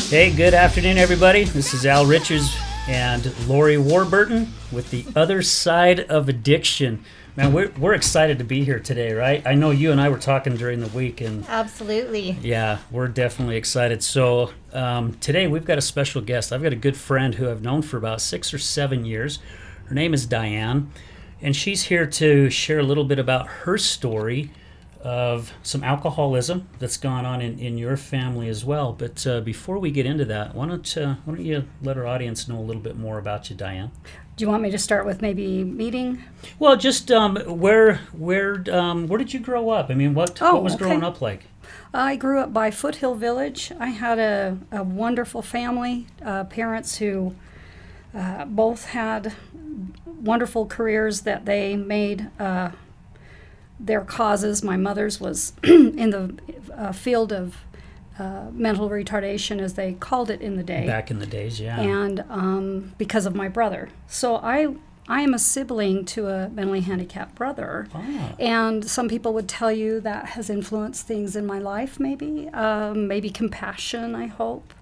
Hey, good afternoon, everybody. This is Al Richards and Lori Warburton with The Other Side of Addiction. Man, we're excited to be here today, right? I know you and I were talking during the week, and absolutely. Yeah, we're definitely excited. So today we've got a special guest. I've got a good friend who I've known for about 6 or 7 years. Her name is Dianne, and she's here to share a little bit about her story of some alcoholism that's gone on in your family as well. But before we get into that, why don't you let our audience know a little bit more about you, Dianne? Do you want me to start with maybe meeting? Well, just where did you grow up? I mean, what was growing up like? I grew up by Foothill Village. I had a wonderful family, parents who both had wonderful careers that they made their causes. My mother's was in the field of mental retardation, as they called it in the day. Back in the days, yeah. And because of my brother. So I am a sibling to a mentally handicapped brother. Oh. And some people would tell you that has influenced things in my life, maybe. Maybe compassion, I hope.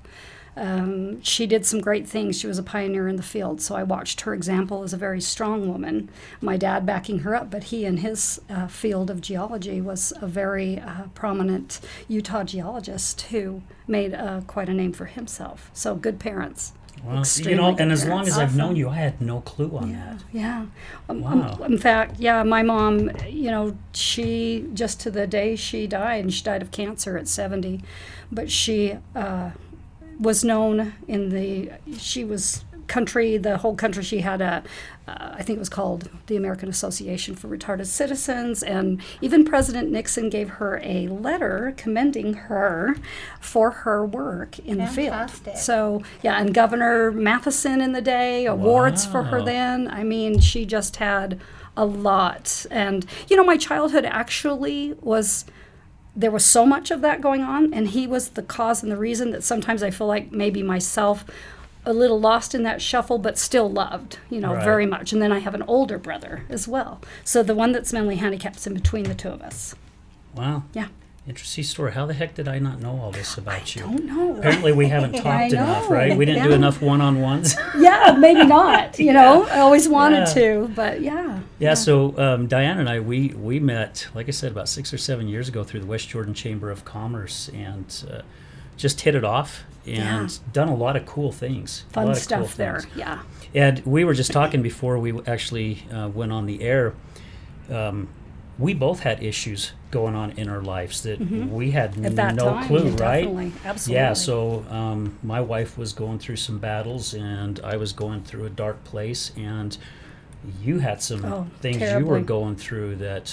She did some great things. She was a pioneer in the field, so I watched her example as a very strong woman. My dad backing her up, but he in his field of geology was a very prominent Utah geologist who made quite a name for himself. So good parents. Well, and as long as I've known you, I had no clue on that. Yeah. Wow. In fact, my mom, she, just to the day she died, and she died of cancer at 70, but she was known she was the whole country. She had I think it was called the American Association for Retarded Citizens, and even President Nixon gave her a letter commending her for her work in the field. So, and Governor Matheson in the day, awards for her then. I mean, she just had a lot. And, my childhood actually there was so much of that going on, and he was the cause and the reason that sometimes I feel like maybe myself a little lost in that shuffle, but still loved, Right. very much. And then I have an older brother as well. So the one that's mentally handicapped is in between the two of us. Wow. Yeah. Interesting story. How the heck did I not know all this about you? I don't know. Apparently we haven't talked enough, right? We didn't do enough one-on-ones. Yeah, maybe not. I always wanted to, but yeah. Yeah, so Dianne and I, we met, like I said, about 6 or 7 years ago through the West Jordan Chamber of Commerce, and just hit it off and done a lot of cool things. Fun stuff there, yeah. And we were just talking before we actually went on the air. We both had issues going on in our lives that we had no clue, right? Definitely, absolutely. Yeah, so my wife was going through some battles, and I was going through a dark place, and you had some things terribly. You were going through that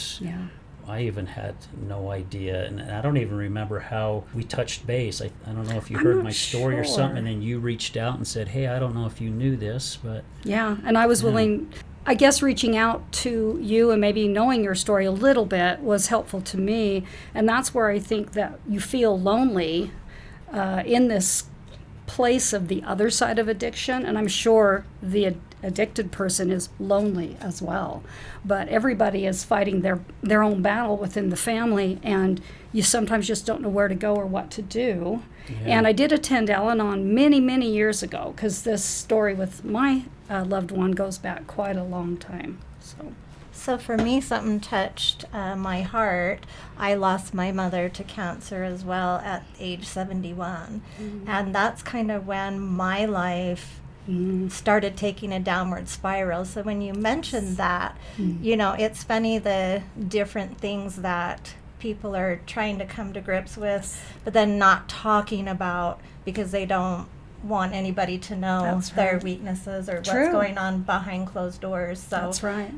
I even had no idea, and I don't even remember how we touched base. I don't know if you heard my story or something, and then you reached out and said, hey, I don't know if you knew this, but... Yeah, and I was willing... I guess reaching out to you and maybe knowing your story a little bit was helpful to me, and that's where I think that you feel lonely in this place of the other side of addiction, and I'm sure the addicted person is lonely as well. But everybody is fighting their own battle within the family, and you sometimes just don't know where to go or what to do. Yeah. And I did attend Al-Anon many, many years ago, because this story with my loved one goes back quite a long time. So for me, something touched my heart. I lost my mother to cancer as well at age 71. Mm-hmm. And that's kind of when my life started taking a downward spiral. So when you mentioned that, it's funny the different things that people are trying to come to grips with, but then not talking about because they don't want anybody to know their weaknesses or what's going on behind closed doors. So that's right.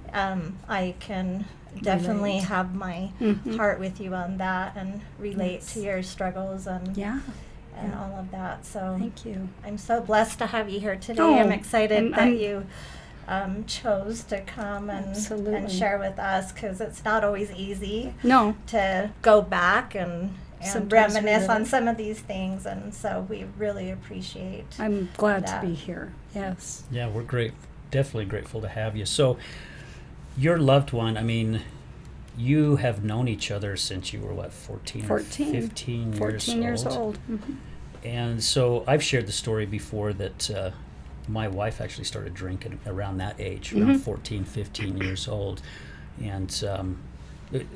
I can definitely have my heart with you on that and relate to your struggles and all of that. So thank you. I'm so blessed to have you here today. I'm excited that you chose to come and share with us, because it's not always easy to go back and reminisce on some of these things, and so we really appreciate I'm glad to be here. Yes. Yeah, we're definitely grateful to have you. So your loved one, I mean, you have known each other since you were, what, 14 or 14. 15 14 years old. And so I've shared the story before that my wife actually started drinking around that age, around 14, 15 years old. And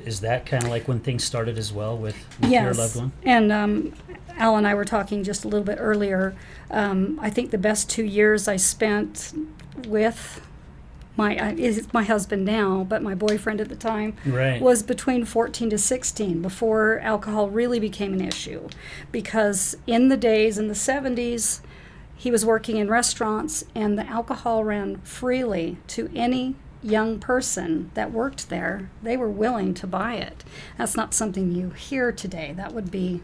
is that kind of like when things started as well with your loved one? And Al and I were talking just a little bit earlier. I think the best 2 years I spent with is my husband now, but my boyfriend at the time, Right. was between 14 to 16 before alcohol really became an issue. Because in the 70s, he was working in restaurants and the alcohol ran freely to any young person that worked there. They were willing to buy it. That's not something you hear today. That would be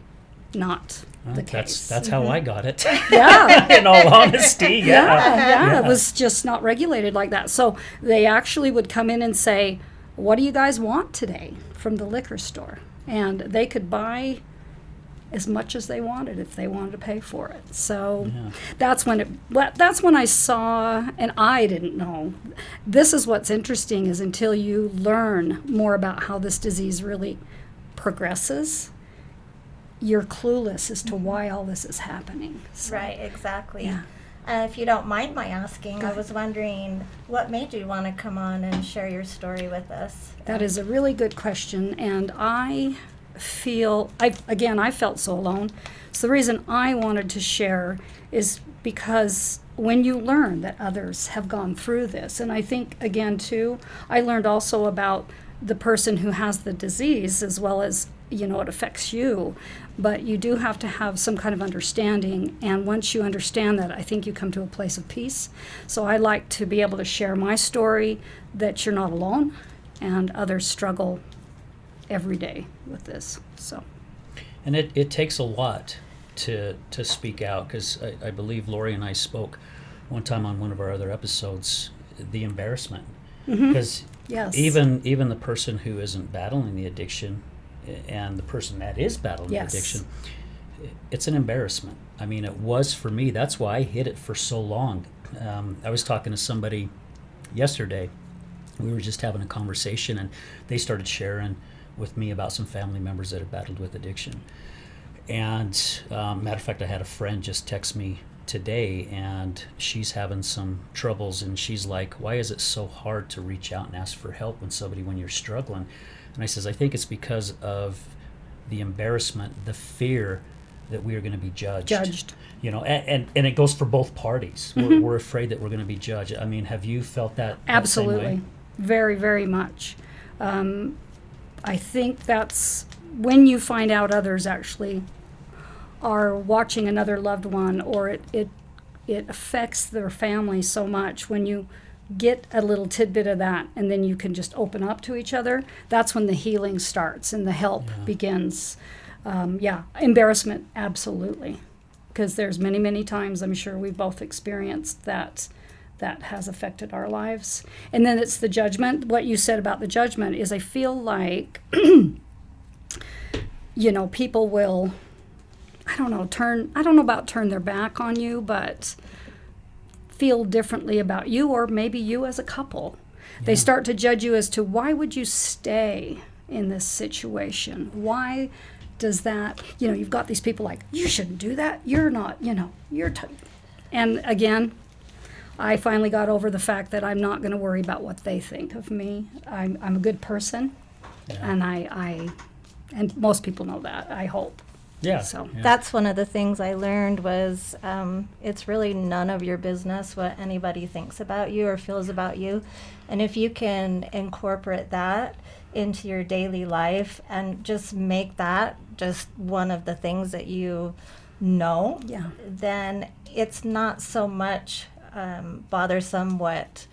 not the case. That's how I got it. Yeah. In all honesty, Yeah, it was just not regulated like that. So they actually would come in and say, "What do you guys want today?" from the liquor store. And they could buy as much as they wanted if they wanted to pay for it. So that's when I saw, and I didn't know. This is what's interesting, is until you learn more about how this disease really progresses, you're clueless as to why all this is happening. So, Right, exactly. Yeah. If you don't mind my asking, I was wondering what made you want to come on and share your story with us? That is a really good question, and I felt so alone. So the reason I wanted to share is because when you learn that others have gone through this, and I think, again, too, I learned also about the person who has the disease as well as, it affects you. But you do have to have some kind of understanding, and once you understand that, I think you come to a place of peace. So I like to be able to share my story, that you're not alone, and others struggle every day with this. So, And it takes a lot to speak out, because I believe Lori and I spoke one time on one of our other episodes, the embarrassment. Because yes. even the person who isn't battling the addiction and the person that is battling the addiction, it's an embarrassment. I mean, it was for me. That's why I hid it for so long. I was talking to somebody yesterday. We were just having a conversation, and they started sharing with me about some family members that have battled with addiction. And matter of fact, I had a friend just text me today, and she's having some troubles, and she's like, "Why is it so hard to reach out and ask for help when you're struggling?" And I says, "I think it's because of the embarrassment, the fear that we are going to be judged. And it goes for both parties. We're afraid that we're going to be judged. I mean, have you felt that? Absolutely. That same way? Very, very much. I think that's when you find out others actually are watching another loved one, or it affects their family so much. When you get a little tidbit of that, and then you can just open up to each other, that's when the healing starts and the help begins. Embarrassment, absolutely. Because there's many, many times, I'm sure we've both experienced that has affected our lives. And then it's the judgment. What you said about the judgment is, I feel like, people will, I don't know about turn their back on you, but feel differently about you, or maybe you as a couple. They start to judge you as to, why would you stay in this situation? Why does that, you've got these people like, you shouldn't do that. You're not, and again, I finally got over the fact that I'm not going to worry about what they think of me. I'm a good person, and and most people know that, I hope. Yeah. So That's one of the things I learned was it's really none of your business what anybody thinks about you or feels about you. And if you can incorporate that into your daily life and just make that just one of the things that you know, then it's not so much bothersome what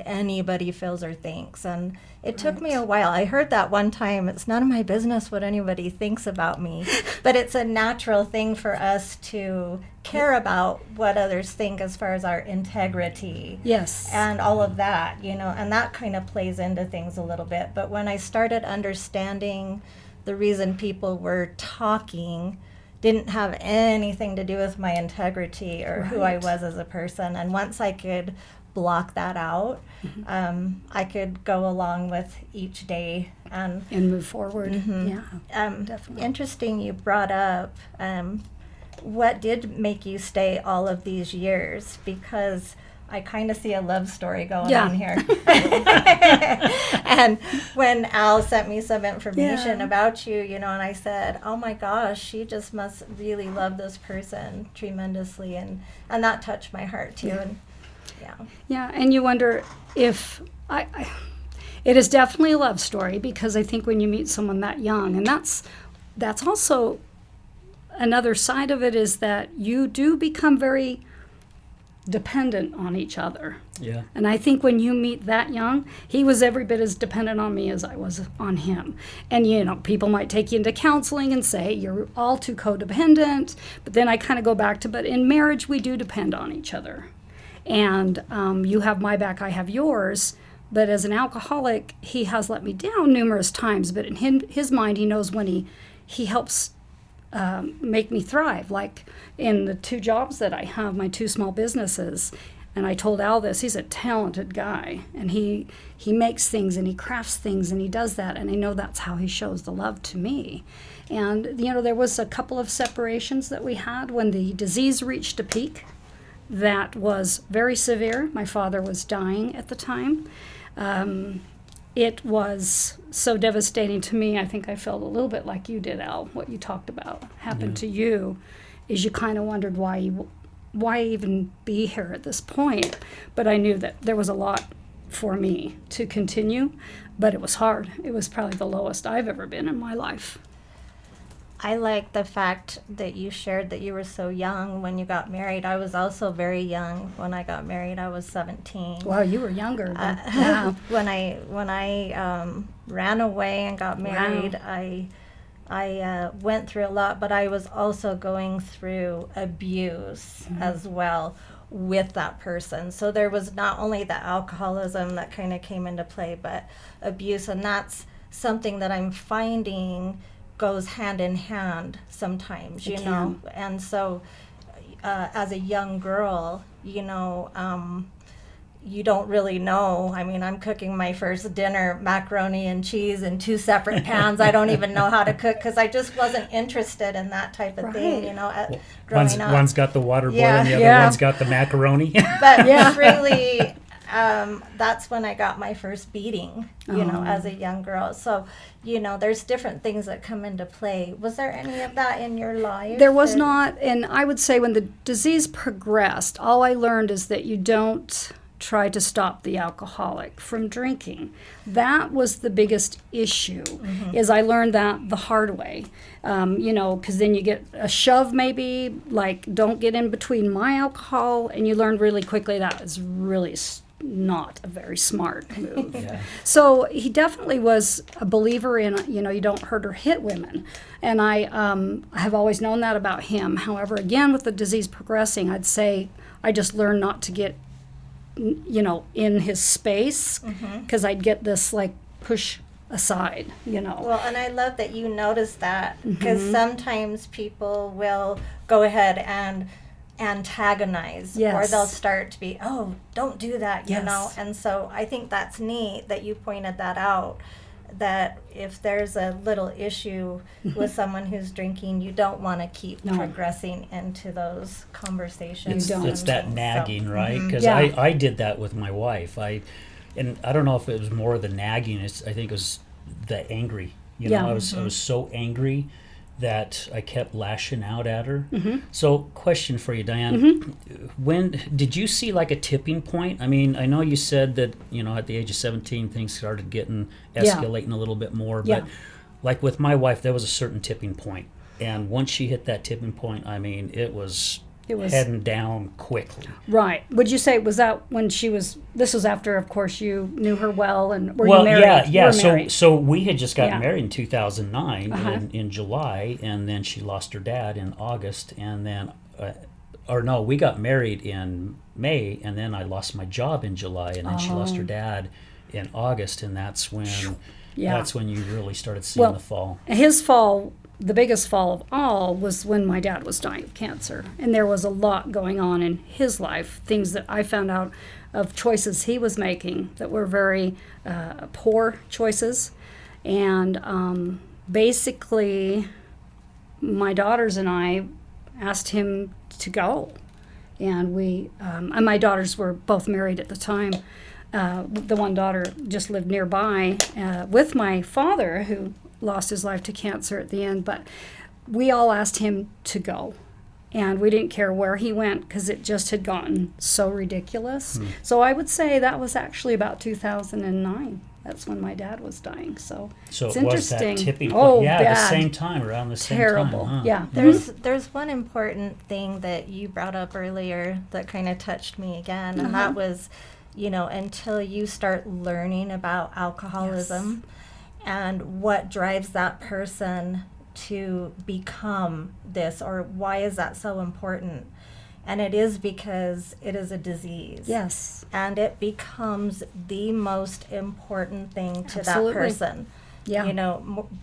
anybody feels or thinks. And it took me a while. I heard that one time, it's none of my business what anybody thinks about me, but it's a natural thing for us to care about what others think as far as our integrity. Yes. And all of that, and that kind of plays into things a little bit. But when I started understanding the reason people were talking didn't have anything to do with my integrity or who I Right. was as a person. And once I could block that out, I could go along with each day. And move forward. Yeah. Definitely. interesting you brought up what did make you stay all of these years, because I kind of see a love story going Yeah. on here. And when Al sent me some information Yeah. about you, and I said, oh my gosh, she just must really love this person tremendously. And that touched my heart too. Yeah. And yeah. Yeah, and you wonder if it is definitely a love story, because I think when you meet someone that young, and that's also another side of it, is that you do become very dependent on each other. Yeah. And I think when you meet that young, he was every bit as dependent on me as I was on him. And, people might take you into counseling and say, you're all too codependent. But then I kind of go back to, but in marriage, we do depend on each other. And you have my back, I have yours. But as an alcoholic, he has let me down numerous times. But in his mind, he knows when he helps make me thrive. Like in the 2 jobs that I have, my 2 small businesses, and I told Al this, he's a talented guy, and he makes things and he crafts things and he does that, and I know that's how he shows the love to me. And there was a couple of separations that we had when the disease reached a peak that was very severe. My father was dying at the time. It was so devastating to me. I think I felt a little bit like you did, Al. What you talked about happened to you, is you kind of wondered why even be here at this point. But I knew that there was a lot for me to continue, but it was hard. It was probably the lowest I've ever been in my life. I like the fact that you shared that you were so young when you got married. I was also very young when I got married. I was 17. Wow, you were younger. Yeah. When I ran away and got married, I went through a lot, but I was also going through abuse as well with that person. So there was not only the alcoholism that kind of came into play, but abuse, and that's something that I'm finding goes hand in hand sometimes, It can. And so as a young girl, you don't really know. I mean, I'm cooking my first dinner, macaroni and cheese in 2 separate pans. I don't even know how to cook because I just wasn't interested in that type of thing, growing up. One's got the water boiling, Yeah. the other Yeah. one's got the macaroni. But really, that's when I got my first beating, as a young girl. So, there's different things that come into play. Was there any of that in your life? There was not, and I would say when the disease progressed, all I learned is that you don't try to stop the alcoholic from drinking. That was the biggest issue, is I learned that the hard way. Because then you get a shove maybe, like don't get in between my alcohol, and you learn really quickly that is really not a very smart move. Yeah. So he definitely was a believer in, you don't hurt or hit women. And I have always known that about him. However, again, with the disease progressing, I'd say I just learned not to get, in his space, because I'd get this like push aside, Well, and I love that you noticed that, because sometimes people will go ahead and antagonize, Yes. or they'll start to be, oh, don't do that, Yes. And so I think that's neat that you pointed that out, that if there's a little issue with someone who's drinking, you don't want to keep No. progressing into those conversations. You don't. It's that and things. nagging, right? Because Yeah. I did that with my wife. And I don't know if it was more the nagging. I think it was the angry. Yeah. I was so angry that I kept lashing out at her. So, question for you, Dianne: when did you see like a tipping point? I mean, I know you said that at the age of 17 things started getting escalating a little bit more, Yeah. but like with my wife, there was a certain tipping point, and once she hit that tipping point, I mean, it was heading down quickly. Right. Would you say, was that when this was after, of course, you knew her well, and were Well, you married? yeah. You were married. So we had just gotten Yeah. married in 2009 Uh-huh. in July, and then she lost her dad in August, and then, we got married in May, and then I lost my job in July, and then she lost her dad in August, and that's when Yeah. you really started seeing the fall. His fall the biggest fall of all was when my dad was dying of cancer. And there was a lot going on in his life, things that I found out of choices he was making that were very poor choices. And basically, my daughters and I asked him to go. And and my daughters were both married at the time. The one daughter just lived nearby with my father, who lost his life to cancer at the end. But we all asked him to go. And we didn't care where he went because it just had gotten so ridiculous. So I would say that was actually about 2009. That's when my dad was dying. So it's it was interesting. that tipping point. Oh, yeah, bad. the same time, around the same Terrible. time. Huh? Yeah. There's one important thing that you brought up earlier that kind of touched me again, and that was, until you start learning about alcoholism and what drives that person to become this, or why is that so important? And it is because it is a disease. Yes. And it becomes the most important thing to Absolutely. that person. Yeah.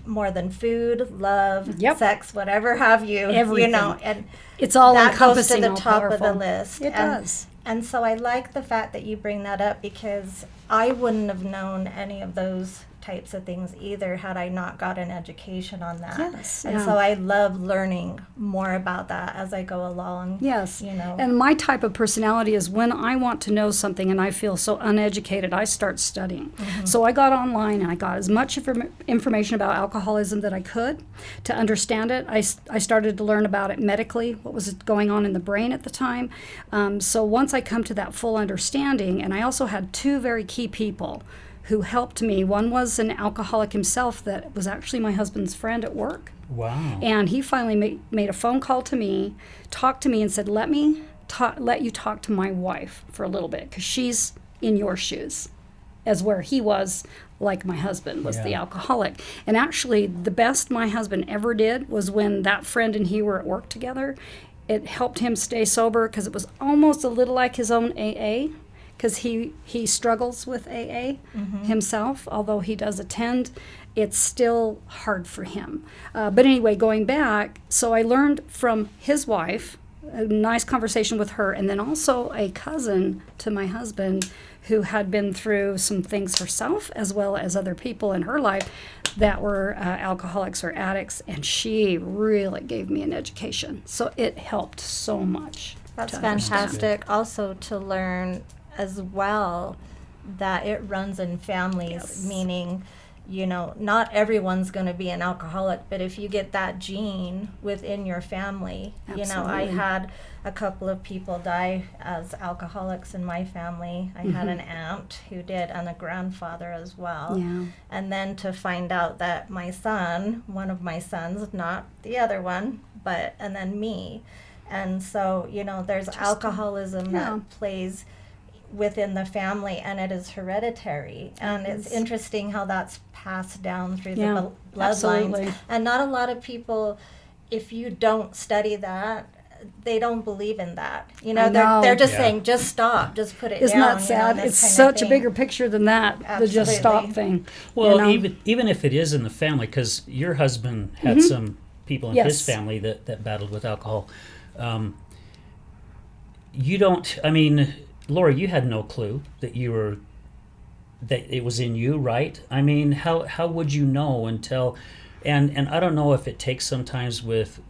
More than food, love, Yep. sex, whatever have you. Everything. And It's all that goes to encompassing, the all top powerful. of the list. It does. And so I like the fact that you bring that up, because I wouldn't have known any of those types of things either had I not got an education on that. Yes, And yeah. so I love learning more about that as I go along. Yes. And And my type of personality is when I want to know something and I feel so uneducated, I start studying. So I got online and I got as much information about alcoholism that I could to understand it. I started to learn about it medically, what was going on in the brain at the time. So once I come to that full understanding, and I also had two very key people who helped me. One was an alcoholic himself that was actually my husband's friend at work. Wow. And he finally made a phone call to me, talked to me, and said, let you talk to my wife for a little bit, because she's in your shoes, as where he was, like my husband was the alcoholic. And actually, the best my husband ever did was when that friend and he were at work together. It helped him stay sober, because it was almost a little like his own AA, because he struggles with AA himself, although he does attend. It's still hard for him. But anyway, going back, so I learned from his wife, a nice conversation with her, and then also a cousin to my husband who had been through some things herself, as well as other people in her life that were alcoholics or addicts, and she really gave me an education. So it helped so much. That's to understand. fantastic. Also to learn as well that it runs in families, Yes. meaning, not everyone's going to be an alcoholic, but if you get that gene within your family, I Absolutely. had a couple of people die as alcoholics in my family. I had an aunt who did, and a grandfather as well. Yeah. And then to find out that my son, one of my sons, not the other one, and then me. And so, there's alcoholism Yeah. that plays within the family, and it is hereditary. And it's interesting how that's passed down through Yeah, the bloodlines. absolutely. And not a lot of people, if you don't study that, they don't believe in that. I know. They're just Yeah. saying, just stop, just put it Isn't down. that sad? this It's kind of such a thing. bigger picture than that, the just stop Absolutely. thing. Well, you know? even if it is in the family, because your husband had some people in his Yes. family that battled with alcohol. You don't. I mean, Laura, you had no clue that it was in you, right? I mean, how would you know until? And I don't know if it takes sometimes with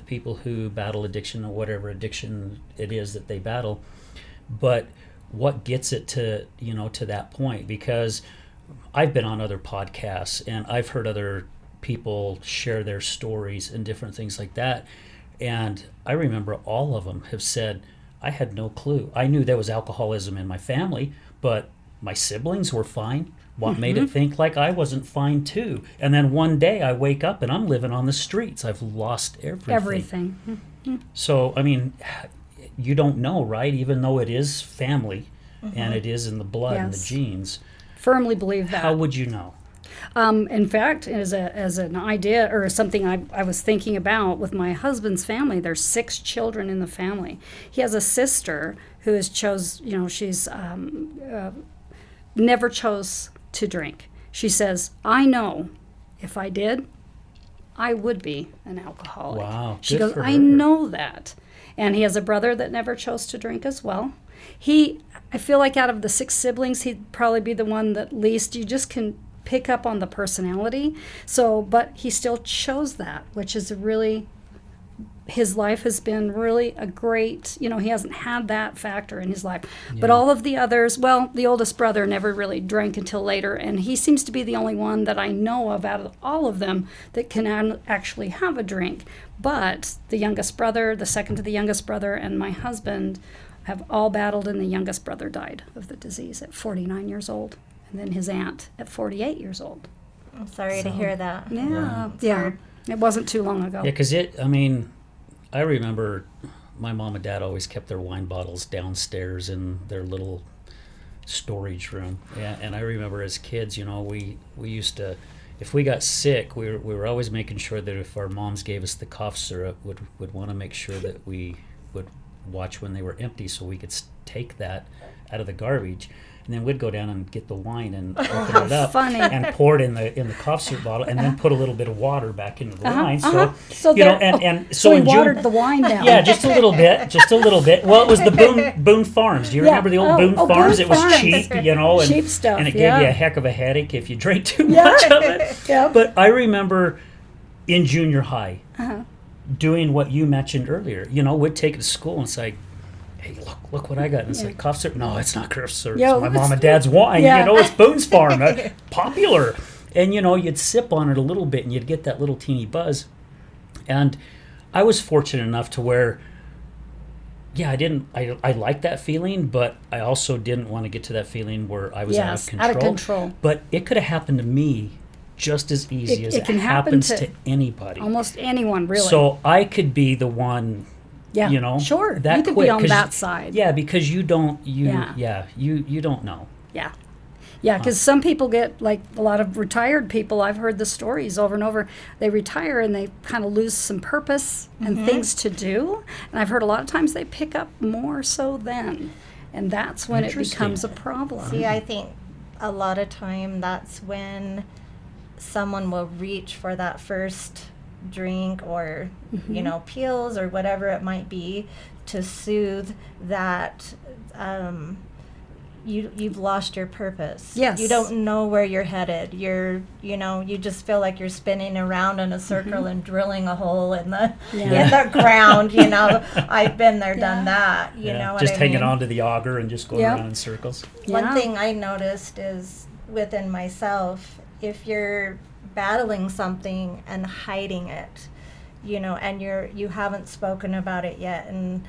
people who battle addiction or whatever addiction it is that they battle, but what gets it to that point? Because I've been on other podcasts and I've heard other people share their stories and different things like that, and I remember all of them have said, I had no clue. I knew there was alcoholism in my family, but my siblings were fine. What made it think like I wasn't fine too? And then one day I wake up and I'm living on the streets. I've lost everything. Everything. So, I mean, you don't know, right? Even though it is family and it is in the blood and the Yes. genes. Firmly believe that. How would you know? In fact, as an idea or something I was thinking about with my husband's family, there's 6 children in the family. He has a sister who has she's never chose to drink. She says, I know if I did, I would be an alcoholic. Wow, She good goes, for I her. know that. And he has a brother that never chose to drink as well. I feel like out of the 6 siblings, he'd probably be the one that least you just can pick up on the personality. So, but he still chose that, which is really, his life has been really a great, he hasn't had that factor in his life. But Yeah. all of the others, well, the oldest brother never really drank until later, and he seems to be the only one that I know of out of all of them that can actually have a drink. But the youngest brother, the second to the youngest brother, and my husband have all battled, and the youngest brother died of the disease at 49 years old, and then his aunt at 48 years old. I'm sorry to So- hear that. Yeah, It's yeah. hard. It wasn't too long ago. Yeah, because I remember my mom and dad always kept their wine bottles downstairs in their little storage room. Yeah, and I remember as kids, we used to, if we got sick, we were always making sure that if our moms gave us the cough syrup, would want to make sure that we would watch when they were empty so we could take that out of the garbage. And then we'd go down and get the wine and open it up funny. and pour it in the cough syrup bottle, and then put a little bit of water back into the wine. So you know, there- and So so he in watered June, the wine down. yeah, just a little bit. Well, it was the Boone Farms. Do you Yeah. remember the old Oh, Boone oh, Farms? Boone It was Farms. cheap, and Cheap stuff, and it yeah. gave you a heck of a headache if you drank too Yeah. much of it. Yeah. But I remember in junior high Uh-huh. doing what you mentioned earlier. We'd take it to school and say, hey, look what I got. And it's like, cough syrup? No, it's not cough syrup. Yeah, It's my it's- mom and dad's wine. Yeah. It's Boone's Farm. Popular. And, you'd sip on it a little bit and you'd get that little teeny buzz. And I was fortunate enough to where, yeah, I liked that feeling, but I also didn't want to get to that feeling where I was Yes, out of control. But it could have happened to me just as easy as it it can happen happens to to anybody. Almost anyone, really. So I could be the one, yeah, sure. that you could quick, be on 'cause- that side. Yeah, because you don't, you Yeah. don't know. Yeah. Yeah, because some people get, like a lot of retired people, I've heard the stories over and over. They retire and they kind of lose some purpose and things to do. And I've heard a lot of times they pick up more so then. And that's when it Interesting. becomes a problem. See, I think a lot of time that's when someone will reach for that first drink or, pills or whatever it might be to soothe that you've lost your purpose. Yes. You don't know where you're headed. You just feel like you're spinning around in a circle and drilling a hole in the in the ground. I've been there, done that. You know what just I hanging mean? on to the auger and just going Yep. around in circles. Yeah. One thing I noticed is within myself, if you're battling something and hiding it, and you haven't spoken about it yet, and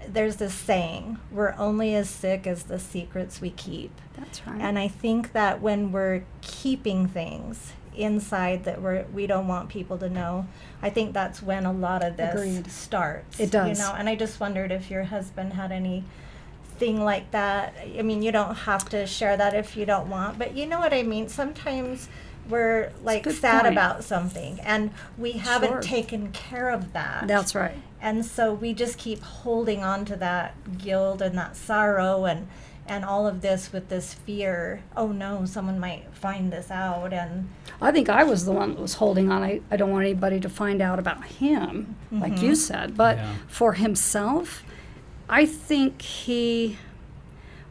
there's this saying, we're only as sick as the secrets we keep. That's right. And I think that when we're keeping things inside that we don't want people to know, I think that's when a lot of this Agreed. starts. It does. And I just wondered if your husband had anything like that. I mean, you don't have to share that if you don't want, but you know what I mean? Sometimes we're like good sad point. about something and we haven't Sure. taken care of that. That's right. And so we just keep holding on to that guilt and that sorrow and all of this with this fear. Oh no, someone might find this out. And I think I was the one that was holding on. I don't want anybody to find out about him, like you said. But Yeah. for himself, I think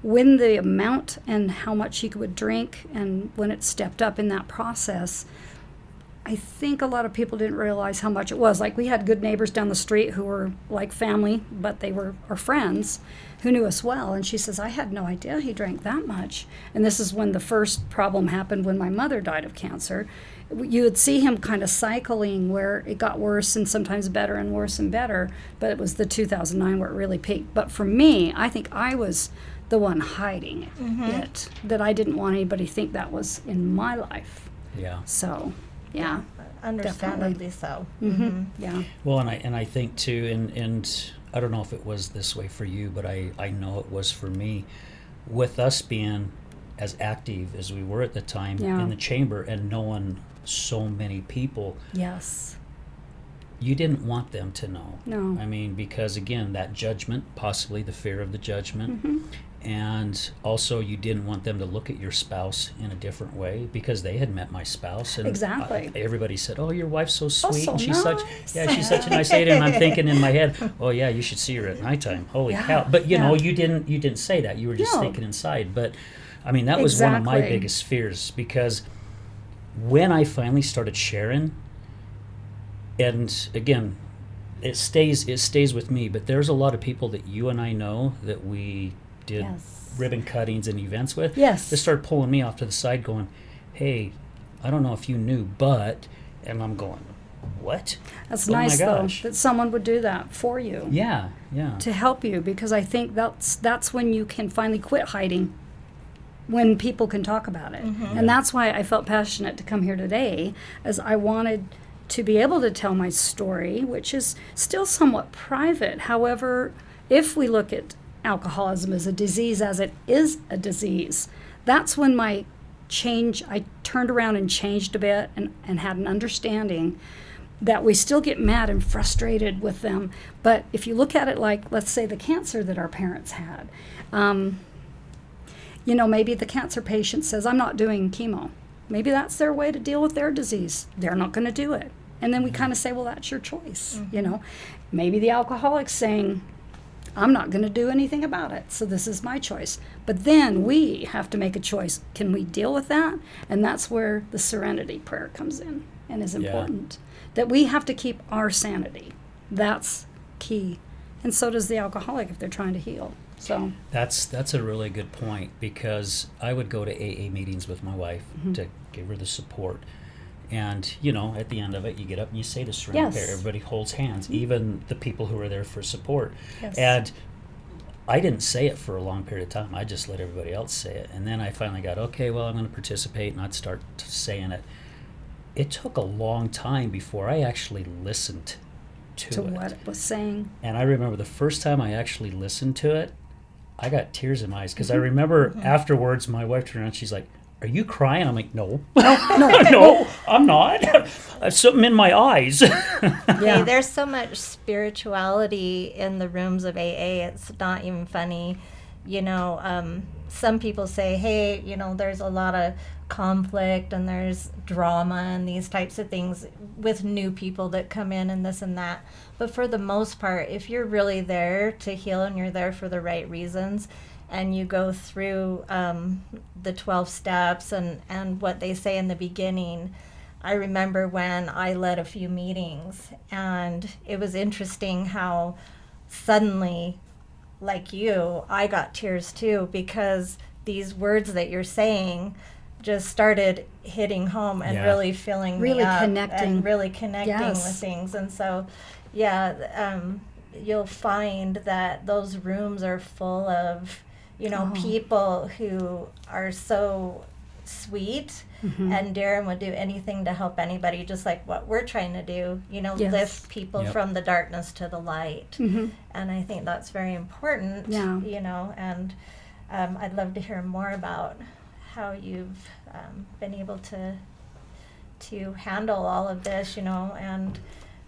when the amount and how much he would drink and when it stepped up in that process, I think a lot of people didn't realize how much it was. Like we had good neighbors down the street who were like family, but they were our friends who knew us well. And she says, I had no idea he drank that much. And this is when the first problem happened when my mother died of cancer. You would see him kind of cycling where it got worse and sometimes better and worse and better. But it was the 2009 where it really peaked. But for me, I think I was the one hiding it, that I didn't want anybody to think that was in my life. Yeah. So, yeah. understandably so. Yeah. Well, and I think too, and I don't know if it was this way for you, but I know it was for me. With us being as active as we were at the time Yeah. in the chamber and knowing so many people, Yes. you didn't want them to know. No. I mean, because again, that judgment, possibly the fear of the judgment, and also you didn't want them to look at your spouse in a different way because they had met my spouse, and Exactly. everybody said, "Oh, your wife's so sweet, so and she's nice." she's such a nice lady." And I'm thinking in my head, "Oh yeah, you should see her at nighttime. Holy Yeah, cow!" But you know, yeah. you didn't say that. You were just No. thinking inside. But I mean, that was one of my Exactly. biggest fears, because when I finally started sharing, and again, it stays with me, but there's a lot of people that you and I know that we did Yes. ribbon cuttings and events with. Yes. They started pulling me off to the side going, "Hey, I don't know if you knew, but," and I'm going, "What?" That's Oh my nice, though, gosh. that someone would do that for you. Yeah. To help you, because I think that's when you can finally quit hiding, when people can talk about it. And that's why I felt passionate to come here today, as I wanted to be able to tell my story, which is still somewhat private. However, if we look at alcoholism as a disease, as it is a disease, that's when I turned around and changed a bit, and had an understanding that we still get mad and frustrated with them. But if you look at it like, let's say, the cancer that our parents had, maybe the cancer patient says, "I'm not doing chemo." Maybe that's their way to deal with their disease. They're not going to do it. And then we kind of say, well, that's your choice. Maybe the alcoholic's saying, "I'm not going to do anything about it, so this is my choice." But then we have to make a choice. Can we deal with that? And that's where the serenity prayer comes in and is important. That we have to keep our sanity. That's key. And so does the alcoholic if they're trying to heal. So That's a really good point, because I would go to AA meetings with my wife to give her the support. And, at the end of it, you get up and you say the surrender prayer. Everybody holds hands, even the people who are there for support. Yes. And I didn't say it for a long period of time. I just let everybody else say it. And then I finally got, okay, well, I'm going to participate, and I'd start saying it. It took a long time before I actually listened to it. what it was saying. And I remember the first time I actually listened to it, I got tears in my eyes, because I remember afterwards my wife turned around, she's like, "Are you crying?" I'm like, no, no, I'm not. I have something in my eyes. Hey, there's so much spirituality in the rooms of AA. It's not even funny. Some people say, hey, there's a lot of conflict and there's drama and these types of things with new people that come in and this and that. But for the most part, if you're really there to heal and you're there for the right reasons, and you go through the 12 steps and what they say in the beginning. I remember when I led a few meetings, and it was interesting how suddenly, like you, I got tears too, because these words that you're saying just started hitting home and really filling me up and really connecting with things. And so, you'll find that those rooms are full of people who are so sweet, and Darren would do anything to help anybody, just like what we're trying to do, lift people from the darkness to the light. And I think that's very important, and I'd love to hear more about how you've been able to handle all of this,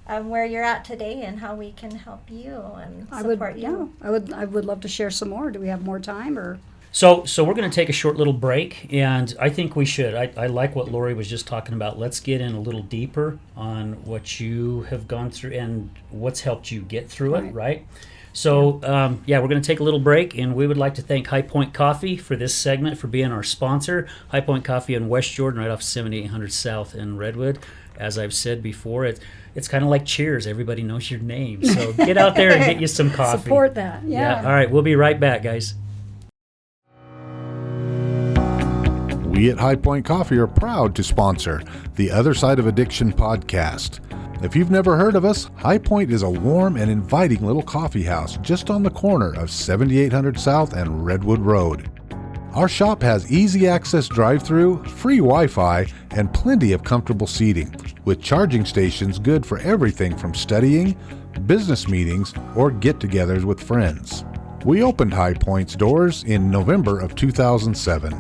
and where you're at today and how we can help you and support you. I would love to share some more. Do we have more time, or? So we're going to take a short little break, and I think we should. I like what Lori was just talking about. Let's get in a little deeper on what you have gone through and what's helped you get through it, right? So, we're going to take a little break, and we would like to thank High Point Coffee for this segment, for being our sponsor. High Point Coffee in West Jordan, right off 7800 South in Redwood. As I've said before, it's kind of like Cheers. Everybody knows your name. So get out there and get you some coffee. Support that, yeah. All right, we'll be right back, guys. We at High Point Coffee are proud to sponsor the Other Side of Addiction podcast. If you've never heard of us, High Point is a warm and inviting little coffee house just on the corner of 7800 South and Redwood Road. Our shop has easy access drive-through, free Wi-Fi, and plenty of comfortable seating, with charging stations good for everything from studying, business meetings, or get-togethers with friends. We opened High Point's doors in November of 2007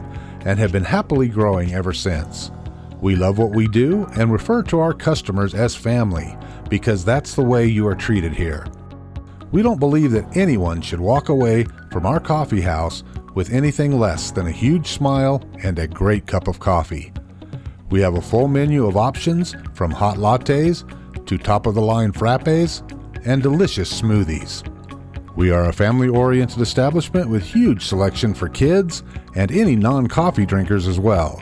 and have been happily growing ever since. We love what we do and refer to our customers as family because that's the way you are treated here. We don't believe that anyone should walk away from our coffee house with anything less than a huge smile and a great cup of coffee. We have a full menu of options from hot lattes to top-of-the-line frappes and delicious smoothies. We are a family-oriented establishment with huge selection for kids and any non-coffee drinkers as well.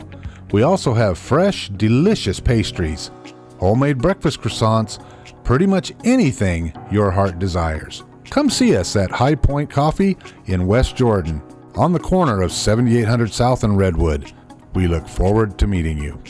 We also have fresh, delicious pastries, homemade breakfast croissants, pretty much anything your heart desires. Come see us at High Point Coffee in West Jordan, on the corner of 7800 South and Redwood. We look forward to meeting you.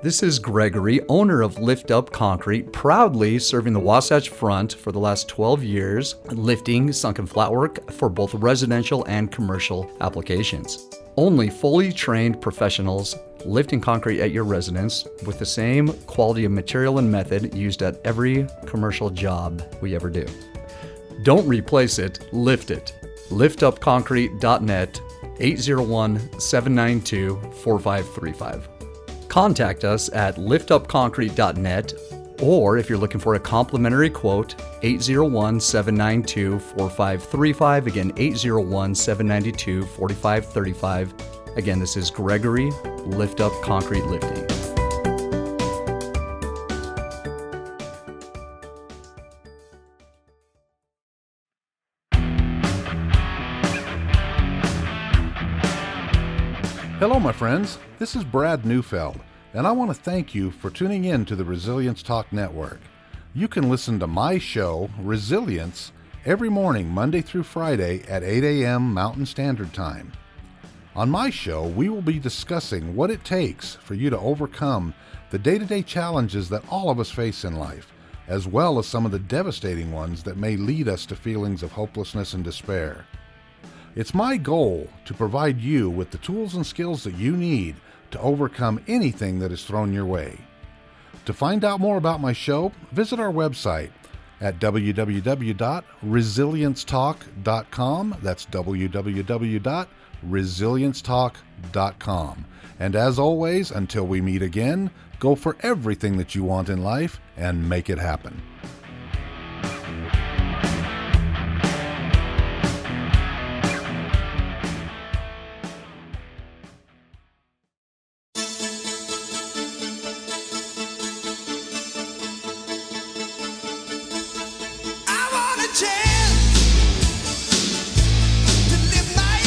This is Gregory, owner of Lift Up Concrete, proudly serving the Wasatch Front for the last 12 years, lifting sunken flatwork for both residential and commercial applications. Only fully trained professionals lifting concrete at your residence with the same quality of material and method used at every commercial job we ever do. Don't replace it, lift it. liftupconcrete.net, 801-792-4535. Contact us at liftupconcrete.net, or if you're looking for a complimentary quote, 801-792-4535. Again, 801-792-4535. Again, this is Gregory, Lift Up Concrete Lifting. Hello, my friends. This is Brad Neufeld, and I want to thank you for tuning in to the Resilience Talk Network. You can listen to my show, Resilience, every morning, Monday through Friday at 8 a.m. Mountain Standard Time. On my show, we will be discussing what it takes for you to overcome the day-to-day challenges that all of us face in life, as well as some of the devastating ones that may lead us to feelings of hopelessness and despair. It's my goal to provide you with the tools and skills that you need to overcome anything that is thrown your way. To find out more about my show, visit our website at www.resiliencetalk.com. That's www.resiliencetalk.com. And as always, until we meet again, go for everything that you want in life and make it happen.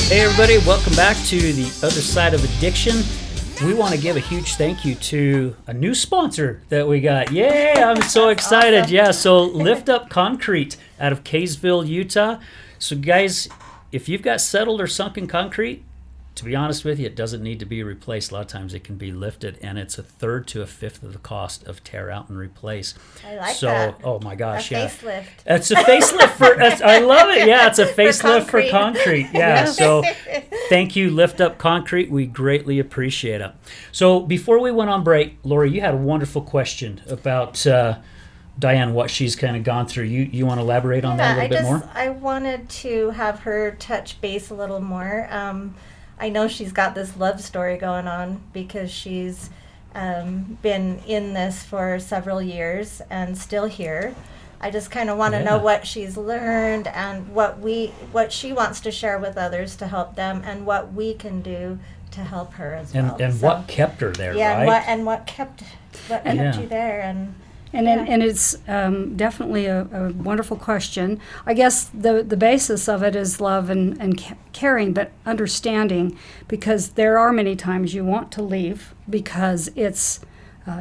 Hey everybody, welcome back to the other side of addiction. We want to give a huge thank you to a new sponsor that we got. Yay, I'm so excited. Awesome. Yeah, so Lift Up Concrete out of Kaysville, Utah. So guys, if you've got settled or sunken concrete, to be honest with you, it doesn't need to be replaced. A lot of times it can be lifted, and it's a third to a fifth of the cost of tear out and replace. I like that. Oh my gosh, A yeah. facelift. It's a facelift for, I love it. Yeah, it's a facelift for concrete. Yeah, so thank you, Lift Up Concrete. We greatly appreciate it. So before we went on break, Lori, you had a wonderful question about Dianne, what she's kind of gone through. You want to elaborate on that a little bit more? I wanted to have her touch base a little more. I know she's got this love story going on because she's been in this for several years and still here. I just kind of want to know what she's learned and what she wants to share with others to help them, and what we can do to help her as well. And what kept her there, yeah, right? and what kept you there, and it's definitely a wonderful question. I guess the basis of it is love and caring, but understanding, because there are many times you want to leave because it's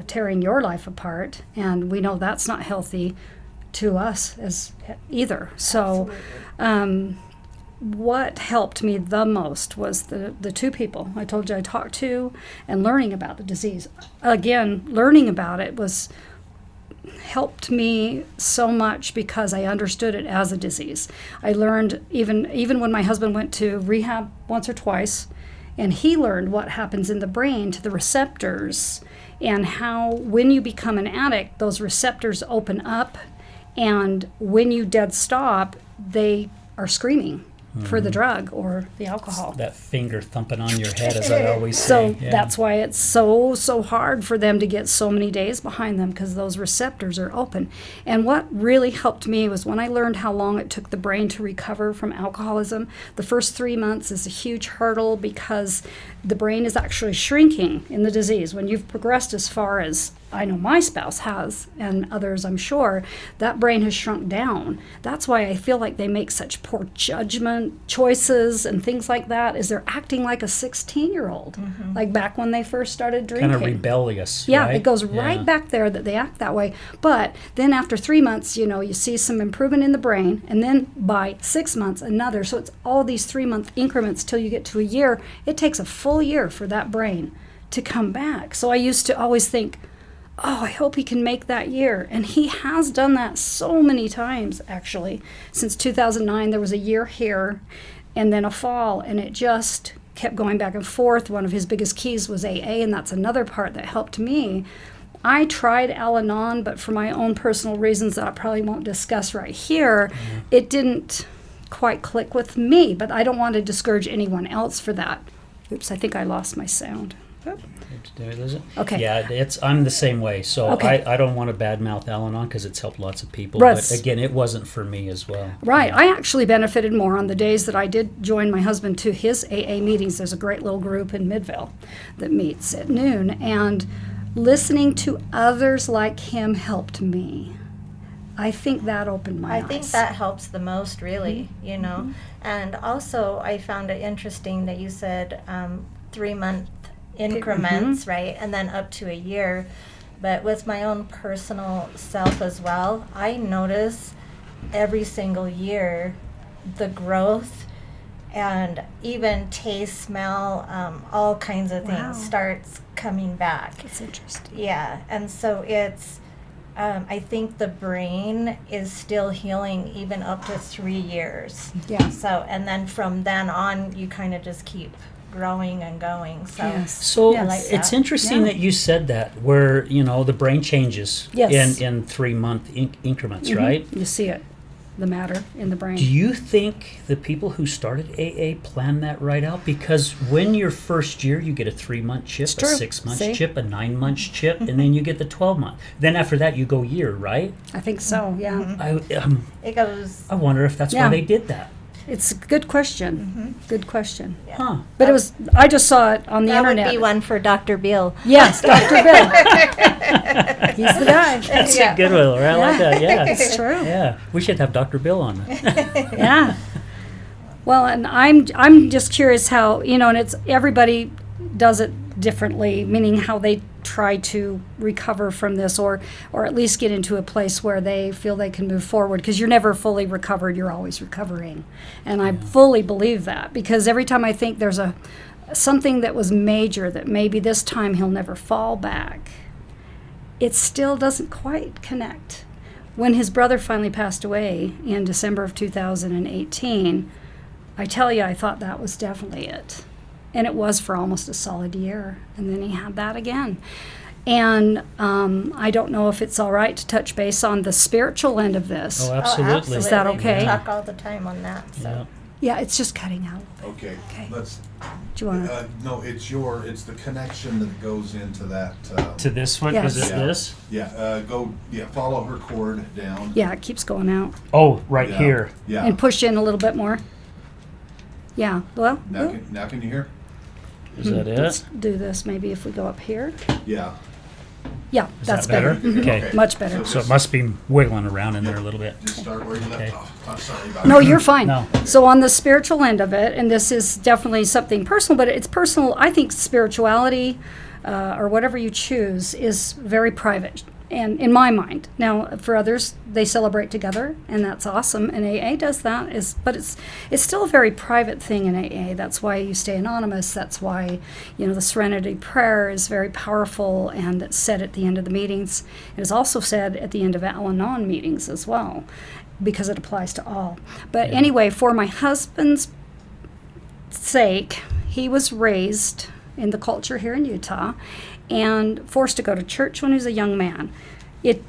tearing your life apart, and we know that's not healthy to us as either. So what helped me the most was the two people I told you I talked to, and learning about the disease. Again, learning about it helped me so much because I understood it as a disease. I learned even when my husband went to rehab once or twice, and he learned what happens in the brain to the receptors, and how when you become an addict, those receptors open up, and when you dead stop, they are screaming. for the drug or the alcohol. That finger thumping on your head, as I always So say. Yeah. that's why it's so hard for them to get so many days behind them, because those receptors are open. And what really helped me was when I learned how long it took the brain to recover from alcoholism. The first 3 months is a huge hurdle because the brain is actually shrinking in the disease. When you've progressed as far as I know my spouse has, and others I'm sure, that brain has shrunk down. That's why I feel like they make such poor judgment choices and things like that, is they're acting like a 16-year-old, like back when they first started drinking. Kind of rebellious. Yeah, right? it goes right back there that they act that way. But then after 3 months, you see some improvement in the brain, and then by 6 months, another. So it's all these 3-month increments till you get to a year. It takes a full year for that brain to come back. So I used to always think, oh, I hope he can make that year. And he has done that so many times, actually. Since 2009, there was a year here and then a fall, and it just kept going back and forth. One of his biggest keys was AA, and that's another part that helped me. I tried Al-Anon, but for my own personal reasons that I probably won't discuss right here, it didn't quite click with me. But I don't want to discourage anyone else for that. Oops, I think I lost my sound. Did I lose it? Okay. Yeah, I'm the same way. So Okay. I don't want to badmouth Al-Anon because it's helped lots of people. Russ. But again, it wasn't for me as well. Right. I actually benefited more on the days that I did join my husband to his AA meetings. There's a great little group in Midvale that meets at noon. And listening to others like him helped me. I think that opened my eyes. I think that helps the most, really, And also, I found it interesting that you said 3-month increments, right? And then up to a year. But with my own personal self as well, I notice every single year the growth and even taste, smell, all kinds of Wow. things starts coming back. That's interesting. Yeah, and so it's, I think the brain is still healing even up to 3 years. Yeah. So, and then from then on, you kind of just keep growing and going. So, Yes. So Yes. like it's that. interesting Yeah. that you said that, where the brain changes Yes. in 3-month increments, Mhm. right? You see it, the matter in the brain. Do you think the people who started AA planned that right out? Because when your first year, you get a 3-month chip, It's a true. 6-month See? chip, a 9-month chip, and then you get the 12-month. Then after that, you go year, right? I think so, yeah. it goes, I wonder if that's Yeah. why they did that. It's a good question. Good question. Huh. But I just saw it on the that internet. would be one for Dr. Bill. Yes, Dr. Bill. He's the guy. That's Yeah. a good one. I like that. Yeah. It's true. Yeah. We should have Dr. Bill on. Yeah. Well, and I'm just curious how, and it's everybody does it differently, meaning how they try to recover from this or at least get into a place where they feel they can move forward, because you're never fully recovered, you're always recovering. And I fully believe that, because every time I think there's something that was major that maybe this time he'll never fall back, it still doesn't quite connect. When his brother finally passed away in December of 2018, I tell you, I thought that was definitely it. And it was for almost a solid year. And then he had that again. And I don't know if it's all right to touch base on the spiritual end of this. Oh, absolutely. absolutely. Is that okay? We talk all the time on that. So. Yeah. Yeah, it's just cutting out. Okay, Okay. let's, Do you want to? no, it's the connection that goes into that, To this one? Yes. Is it Yeah. this? follow her cord down. Yeah, it keeps going out. Oh, right Yeah. here. Yeah. And push in a little bit more. Yeah, well, Now can you hear? Is that let's it? do this maybe if we go up here. Yeah. Yeah, Is that's that better? better. Mhm. Okay. Much better. So it must be wiggling around in there a little bit. Just start where you left Okay. off. I'm sorry about No, it. you're fine. No. So on the spiritual end of it, and this is definitely something personal, but it's personal. I think spirituality, or whatever you choose, is very private, and in my mind. Now, for others, they celebrate together, and that's awesome. And AA does that. But it's still a very private thing in AA. That's why you stay anonymous. That's why the Serenity Prayer is very powerful, and it's said at the end of the meetings. It is also said at the end of Al-Anon meetings as well, because it applies to all. But anyway, for my husband's sake, he was raised in the culture here in Utah and forced to go to church when he was a young man. It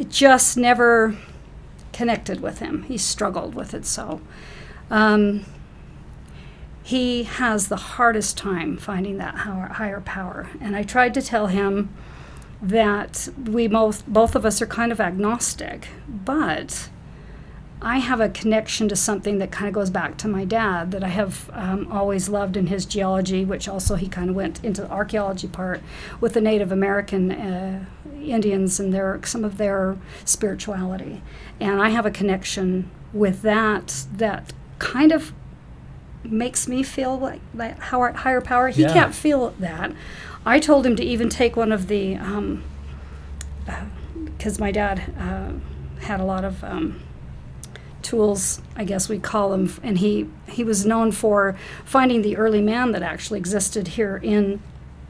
just never connected with him. He struggled with it. So He has the hardest time finding that higher power. And I tried to tell him that we both of us are kind of agnostic, but I have a connection to something that kind of goes back to my dad that I have always loved in his geology, which also he kind of went into the archaeology part with the Native American Indians and some of their spirituality. And I have a connection with that kind of makes me feel like that higher power. He can't feel that. I told him to even take one of the, because my dad had a lot of tools, I guess we call them, and he was known for finding the early man that actually existed here in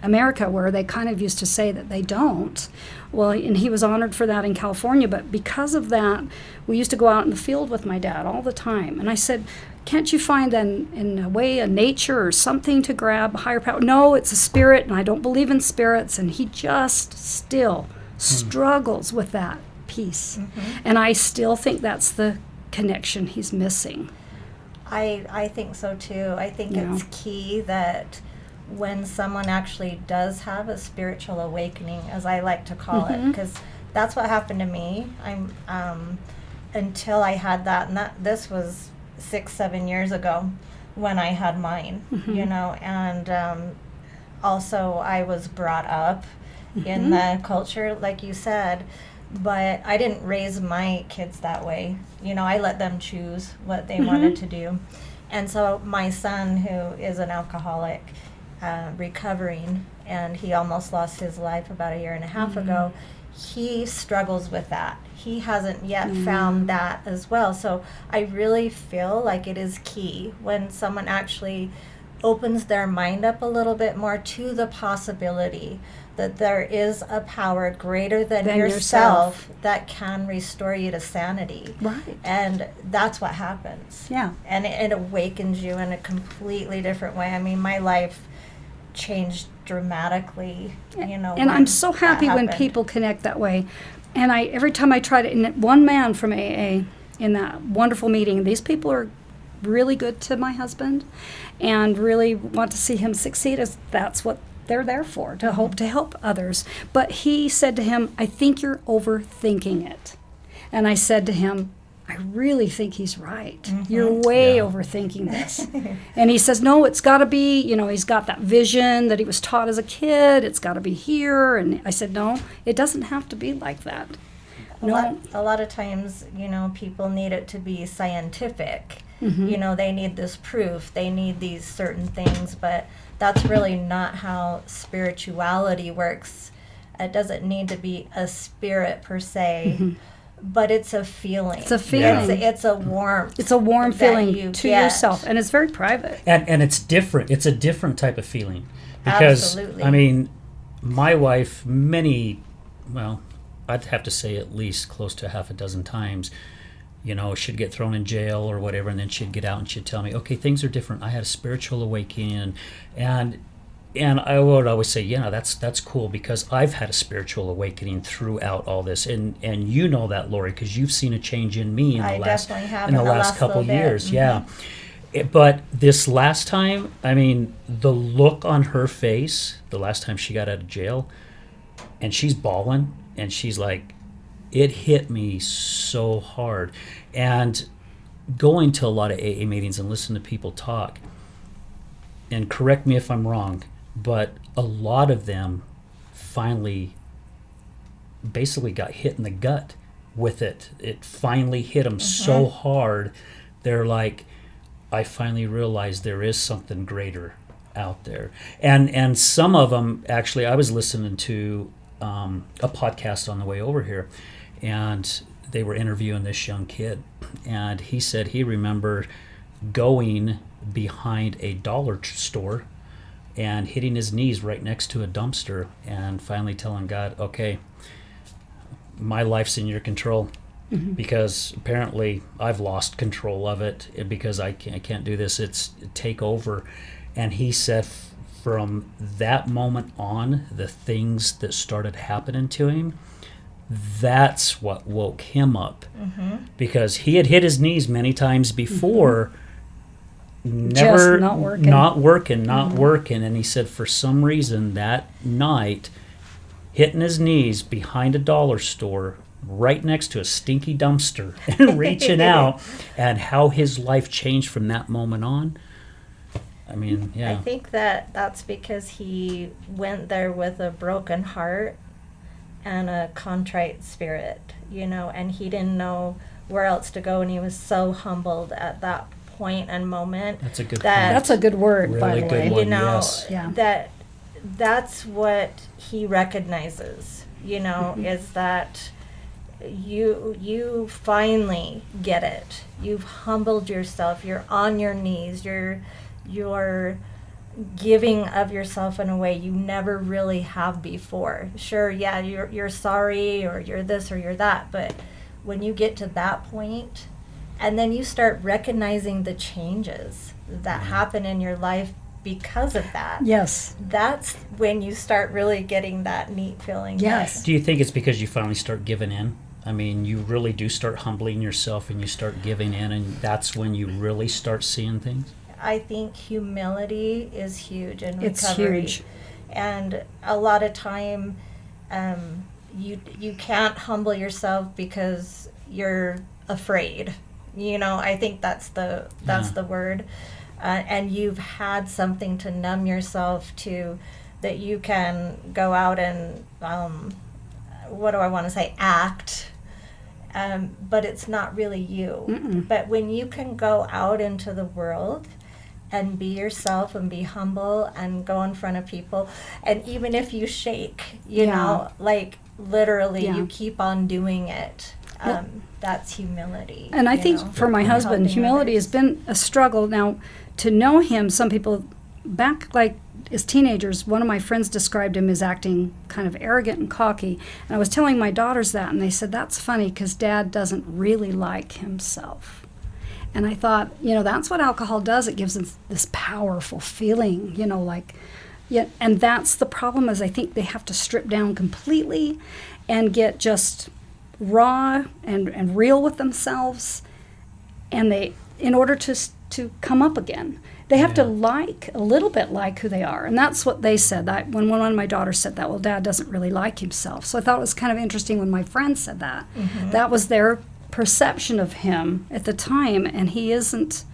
America, where they kind of used to say that they don't. Well, and he was honored for that in California, but because of that, we used to go out in the field with my dad all the time. And I said, can't you find in a way a nature or something to grab a higher power? No, it's a spirit, and I don't believe in spirits. And he just still struggles with that piece. And I still think that's the connection he's missing. I think so too. I think it's key that when someone actually does have a spiritual awakening, as I like to call it, because that's what happened to me. Until I had that, and this was 6-7 years ago when I had mine, and also I was brought up in the culture, like you said, but I didn't raise my kids that way. I let them choose what they wanted to do. And so my son, who is an alcoholic, recovering, and he almost lost his life about 1.5 years ago, he struggles with that. He hasn't yet found that as well. So I really feel like it is key when someone actually opens their mind up a little bit more to the possibility that there is a power greater than yourself that can restore you to sanity. Right. And that's what happens. Yeah. And it awakens you in a completely different way. I mean, my life changed dramatically, And I'm so happy when people connect that way. And every time I try to, and one man from AA in that wonderful meeting, these people are really good to my husband and really want to see him succeed, as that's what they're there for, to hope to help others. But he said to him, I think you're overthinking it. And I said to him, I really think he's right. You're way overthinking this. And he says, no, it's got to be, he's got that vision that he was taught as a kid. It's got to be here. And I said, no, it doesn't have to be like that. A lot of times, people need it to be scientific. They need this proof. They need these certain things. But that's really not how spirituality works. It doesn't need to be a spirit per se. But it's a feeling. It's a feeling. It's a warmth. It's a warm feeling to yourself, and it's very private. And it's different. It's a different type of feeling. Because, Absolutely. I mean, my wife, I'd have to say at least close to 6 times, she'd get thrown in jail or whatever, and then she'd get out and she'd tell me, okay, things are different. I had a spiritual awakening, and I would always say, that's cool, because I've had a spiritual awakening throughout all this, and you know that, Lori, because you've seen a change in me in the last couple years. But this last time, I mean, the look on her face, the last time she got out of jail, and she's bawling, and she's like, it hit me so hard. And going to a lot of AA meetings and listening to people talk, and correct me if I'm wrong, but a lot of them finally basically got hit in the gut with it. It finally hit them so hard. They're like, I finally realized there is something greater out there. And some of them, actually, I was listening to a podcast on the way over here, and they were interviewing this young kid. And he said he remembered going behind a dollar store and hitting his knees right next to a dumpster and finally telling God, okay, my life's in your control, because apparently I've lost control of it because I can't do this. It's take over. And he said from that moment on, the things that started happening to him, that's what woke him up, because he had hit his knees many times before, never not working. not working. And he said for some reason that night, hitting his knees behind a dollar store right next to a stinky dumpster and reaching out, and how his life changed from that moment on. I mean, yeah. I think that's because he went there with a broken heart and a contrite spirit, and he didn't know where else to go, and he was so humbled at that point and moment. That's a good that, point. That's a good word, by Really the good way. one. yes. Yeah. That's what he recognizes, is that you finally get it. You've humbled yourself. You're on your knees. You're giving of yourself in a way you never really have before. Sure, yeah, you're sorry, or you're this or you're that, but when you get to that point, and then you start recognizing the changes that happen in your life because of that. Yes. That's when you start really getting that neat feeling. Yes. Do you think it's because you finally start giving in? I mean, you really do start humbling yourself and you start giving in, and that's when you really start seeing things? I think humility is huge in recovery. It's huge. And a lot of time, you can't humble yourself because you're afraid. I think that's the word. And you've had something to numb yourself to, that you can go out and act. But it's not really you. Mm-mm. But when you can go out into the world and be yourself and be humble and go in front of people, and even if you shake, like literally Yeah. you keep on doing it. That's humility. And I think for my husband, Helping humility others. has been a struggle. Now, to know him, some people back as teenagers, one of my friends described him as acting kind of arrogant and cocky. And I was telling my daughters that, and they said, that's funny because Dad doesn't really like himself. And I thought, that's what alcohol does. It gives us this powerful feeling, and that's the problem, is I think they have to strip down completely and get just raw and real with themselves, and in order to come up again, they have to a little bit like who they are. And that's what they said. When one of my daughters said that, well, Dad doesn't really like himself. So I thought it was kind of interesting when my friend said that. Mm-hmm. That was their perception of him at the time, and he isn't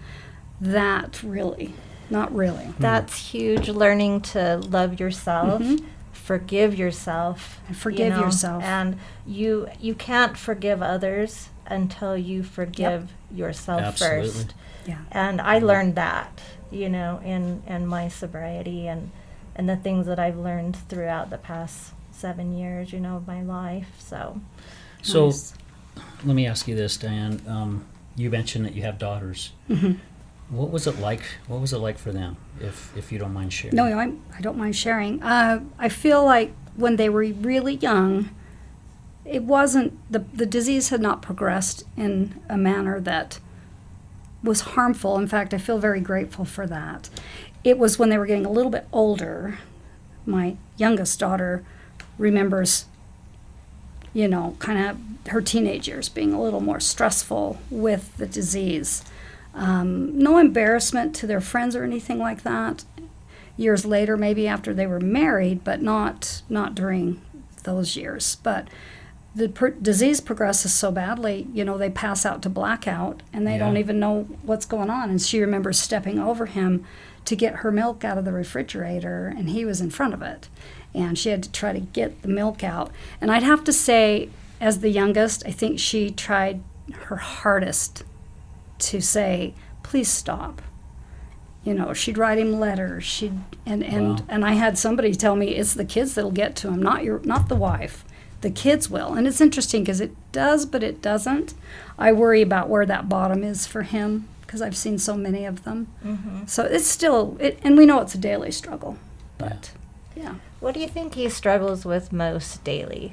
that really. Not really. That's huge, learning to love yourself, Mhm. forgive yourself. And forgive yourself. And you can't forgive others until you forgive yourself Absolutely. first. Yeah. And I learned that, in my sobriety and the things that I've learned throughout the past 7 years, of my life. So Nice. Let me ask you this, Dianne. You mentioned that you have daughters. Mhm. What was it like? What was it like for them, if you don't mind sharing? No, I don't mind sharing. I feel like when they were really young, it wasn't, the disease had not progressed in a manner that was harmful. In fact, I feel very grateful for that. It was when they were getting a little bit older. My youngest daughter remembers, kind of her teenage years being a little more stressful with the disease. No embarrassment to their friends or anything like that. Years later, maybe after they were married, but not during those years. But the disease progresses so badly, they pass out to blackout, and they don't even know what's going on. And she remembers stepping over him to get her milk out of the refrigerator, and he was in front of it. And she had to try to get the milk out. And I'd have to say, as the youngest, I think she tried her hardest to say, please stop. She'd write him letters. And I had somebody tell me it's the kids that'll get to him, not the wife. The kids will. And it's interesting because it does, but it doesn't. I worry about where that bottom is for him because I've seen so many of them. Mm-hmm. So it's still, and we know it's a daily struggle. But yeah. what do you think he struggles with most daily?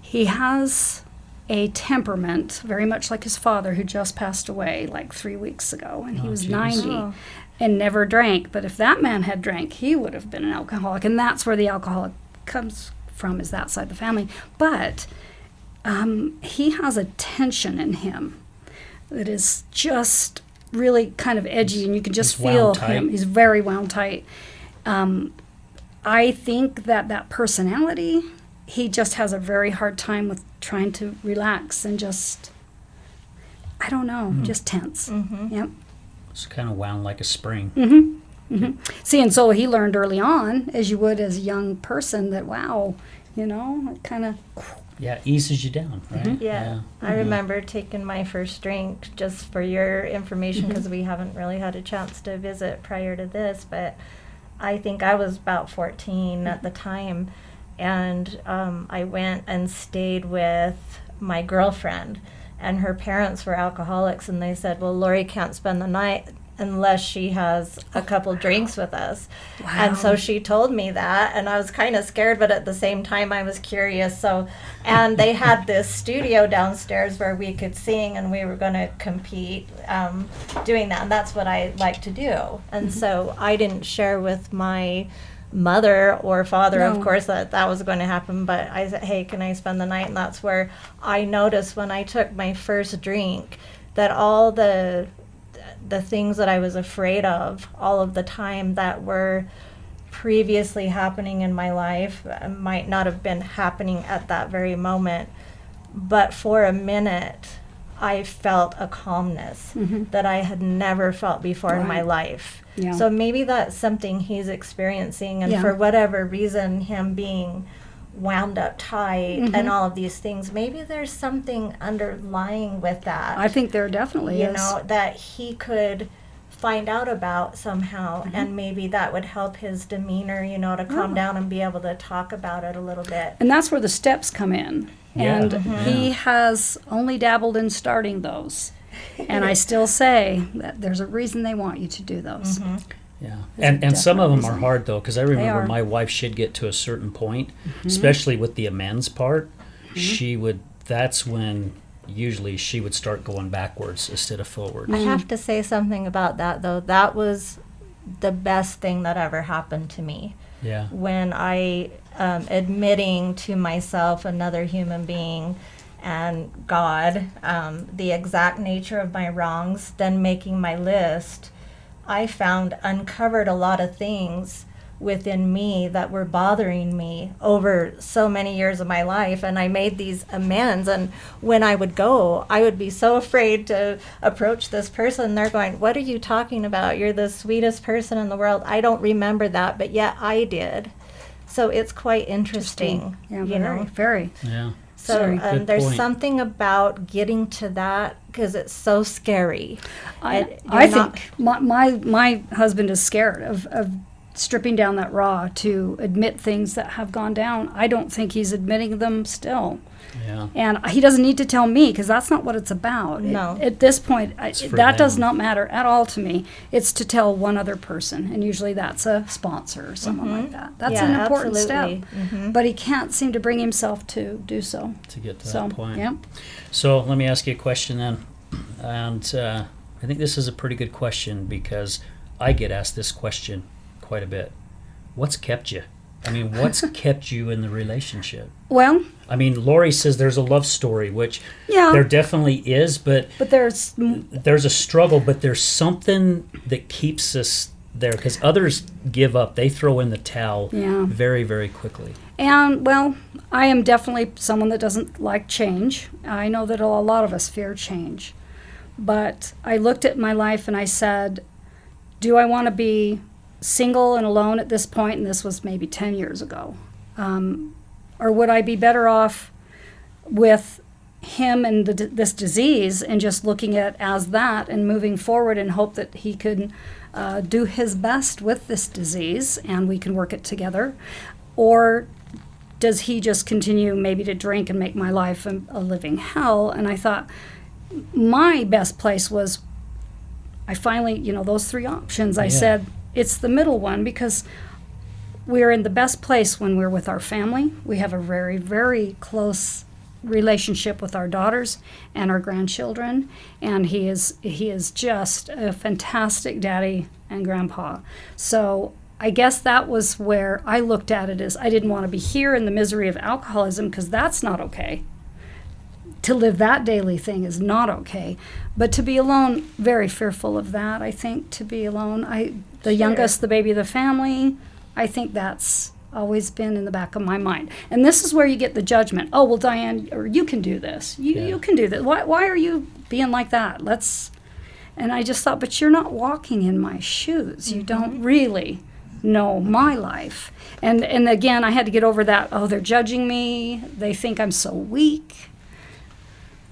He has a temperament very much like his father, who just passed away like 3 weeks ago, and he was geez. 90 Oh. and never drank. But if that man had drank, he would have been an alcoholic, and that's where the alcoholic comes from, is that side of the family. But he has a tension in him that is just really kind of edgy, and you can just He's wound feel tight. him. He's very wound tight. I think that personality, he just has a very hard time with trying to relax and just, I don't know, just tense. Yep. It's kind of wound like a spring. See, and so he learned early on, as you would as a young person, that wow, it kind of. Yeah, it eases you down, right? Yeah. I remember taking my first drink, just for your information, because we haven't really had a chance to visit prior to this, but I think I was about 14 at the time, and I went and stayed with my girlfriend, and her parents were alcoholics, and they said, well, Lori can't spend the night unless she has a couple drinks with us. And so she told me that, and I was kind of scared, but at the same time I was curious. So, and they had this studio downstairs where we could sing, and we were going to compete doing that, and that's what I like to do. And so I didn't share with my mother or father, of course, that was going to happen, but I said, hey, can I spend the night? And that's where I noticed when I took my first drink that all the things that I was afraid of all of the time that were previously happening in my life might not have been happening at that very moment, but for a minute I felt a calmness that I had never felt before in my life. Yeah. So maybe that's something he's experiencing, and Yeah. for whatever reason, him being wound up tight and all of these things, maybe there's something underlying with that. I think there definitely is. That he could find out about somehow, and maybe that would help his demeanor, to calm down and be able to talk about it a little bit. And that's where the steps come in. Yeah. And he has only dabbled in starting those. And I still say that there's a reason they want you to do those. Yeah, There's a and some of them definite are reason. hard though, because I remember are. my wife, she'd get to a certain point, especially with the amends part, that's when usually she would start going backwards instead of forward. I have to say something about that, though. That was the best thing that ever happened to me. Yeah, When I admitting to myself, another human being, and God, the exact nature of my wrongs, then making my list, I found uncovered a lot of things within me that were bothering me over so many years of my life, and I made these amends. And when I would go, I would be so afraid to approach this person. They're going, what are you talking about? You're the sweetest person in the world. I don't remember that, but yet I did. So it's quite interesting, Yeah, very. yeah. So Sorry, good there's point. something about getting to that, because it's so scary. I You're not- think my husband is scared of stripping down that raw to admit things that have gone down. I don't think he's admitting them still. Yeah, And he doesn't need to tell me, because that's not what it's about. No. At this point, for that does them. not matter at all to me. It's to tell one other person, and usually that's a sponsor or someone like that. That's Yeah, an important absolutely. step. But he can't seem to bring himself to do so. to get to So, that point. yeah. So let me ask you a question then, and I think this is a pretty good question because I get asked this question quite a bit. What's kept you? I mean, what's kept you in the relationship? Well, I mean, Lori says there's a love story, which yeah, there definitely is, but but there's there's a struggle, but there's something that keeps us there because others give up. They throw in the towel Yeah. very, very quickly. And, well, I am definitely someone that doesn't like change. I know that a lot of us fear change. But I looked at my life and I said, do I want to be single and alone at this point? And this was maybe 10 years ago. Or would I be better off with him and this disease and just looking at it as that and moving forward and hope that he could do his best with this disease and we can work it together? Or does he just continue maybe to drink and make my life a living hell? And I thought my best place was, I finally, those three options, I Yeah. said, it's the middle one, because we're in the best place when we're with our family. We have a very, very close relationship with our daughters and our grandchildren, and he is just a fantastic daddy and grandpa. So I guess that was where I looked at it as I didn't want to be here in the misery of alcoholism, because that's not okay. to live that daily thing is not okay. But to be alone, very fearful of that, I think, to be alone. The youngest, the baby of the family, I think that's always been in the back of my mind. And this is where you get the judgment. Oh, well, Dianne, or you can do this. You can do this. Why are you being like that? And I just thought, but you're not walking in my shoes. You don't really know my life. And again, I had to get over that, oh, they're judging me. They think I'm so weak.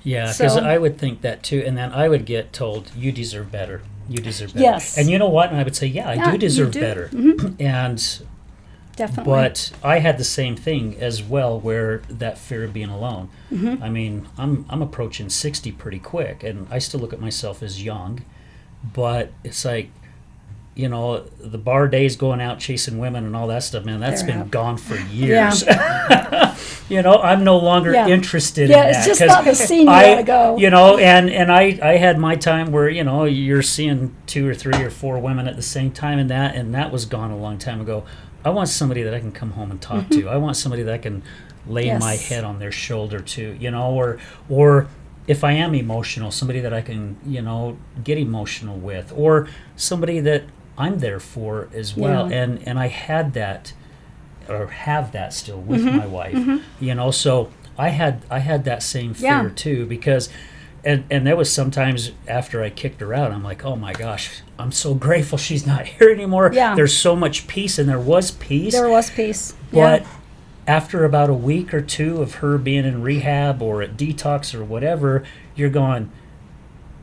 Yeah, because So- I would think that too, and then I would get told, "You deserve better. You deserve better." Yes. And you know what? And I would say, "Yeah, I Yeah, do deserve you do. better." And Definitely. but I had the same thing as well, where that fear of being alone. I mean, I'm approaching 60 pretty quick, and I still look at myself as young, but it's like, you know, the bar days, going out chasing women and all that stuff, man, that's They're been out. gone for years. You know, I'm no longer Yeah. interested Yeah, in it's that. just 'cause not the scene you I, wanna go. You know, and I had my time where, you know, you're seeing 2 or 3 or 4 women at the same time, and that was gone a long time ago. I want somebody that I can come home and talk to. I want somebody that I can lay my Yes. head on their shoulder to, you know, or if I am emotional, somebody that I can, you know, get emotional with, or somebody that I'm there for as well. Yeah. And I had that, or have that still with my wife, you know. So I had that same fear Yeah. too, because and there was sometimes after I kicked her out, I'm like, oh my gosh, I'm so grateful she's not here anymore. Yeah. There's so much peace, and there was peace. There was peace. But after about a week or 2 of her being in rehab or at detox or whatever, you're going,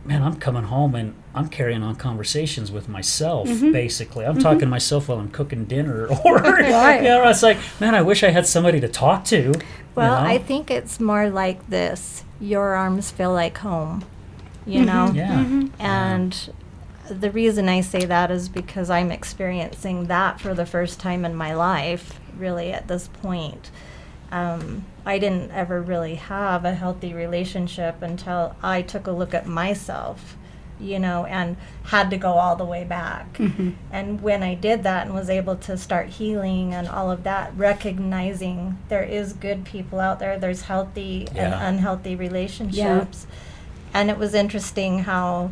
man, I'm coming home and I'm carrying on conversations with myself, basically. I'm talking to myself while I'm cooking dinner. Or, Right. you know, it's like, man, I wish I had somebody to talk to. Well, you know? I think it's more like this. Your arms feel like home, you know? Yeah. And the reason I say that is because I'm experiencing that for the first time in my life, really, at this point. I didn't ever really have a healthy relationship until I took a look at myself, you know, and had to go all the way back. And when I did that and was able to start healing and all of that, recognizing there is good people out there, there's healthy and Yeah. unhealthy relationships. And it was interesting how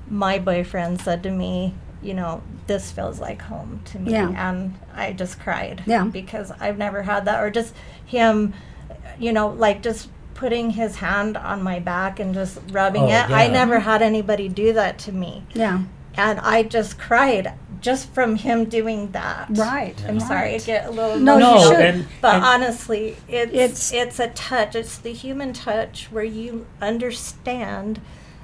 my boyfriend said to me, you know, this feels like home to me. Yeah. And I just cried. Yeah. Because I've never had that. Or just him, you know, like just putting his hand on my back and just rubbing Oh, it. I yeah. never had anybody do that to me. Yeah. And I just cried just from him doing that. Right. I'm sorry, I get a little No, emotional. you should. But and- honestly, it's It's- a touch. It's the human touch where you understand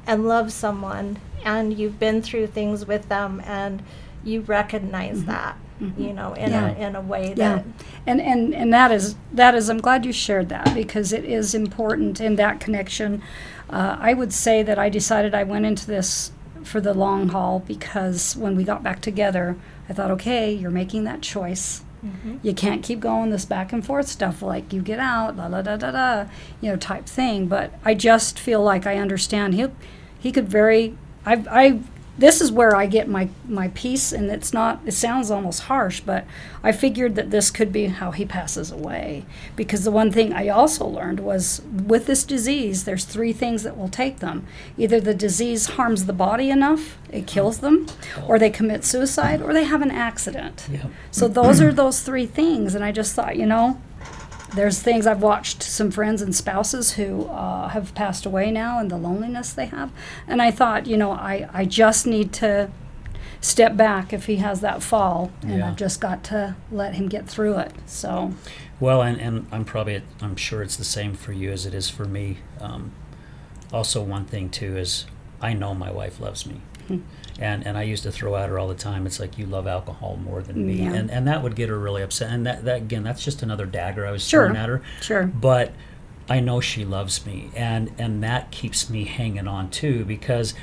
and love someone, and you've been through things with them, and you recognize that, you know, in Yeah. in a way Yeah, that. and that is I'm glad you shared that, because it is important in that connection. I would say that I decided I went into this for the long haul, because when we got back together, I thought, okay, you're making that choice. You can't keep going this back and forth stuff, like you get out, la la da da da, you know, type thing. But I just feel like I understand he could very. This is where I get my peace, and it sounds almost harsh, but I figured that this could be how he passes away. Because the one thing I also learned was, with this disease, there's 3 things that will take them. Either the disease harms the body enough, it kills them, or they commit suicide, or they have an accident. Yeah. So those are those 3 things, and I just thought, you know, there's things I've watched some friends and spouses who have passed away now, and the loneliness they have. And I thought, you know, I just need to step back if he has that fall, and Yeah. I've just got to let him get through it. So, Well, and I'm sure it's the same for you as it is for me. Also, one thing too is I know my wife loves me. And I used to throw at her all the time, it's like, you love alcohol more than me. Yeah. And that would get her really upset. And that again, that's just another dagger I was Sure. throwing at her. sure. But I know she loves me. And that keeps me hanging on too, because,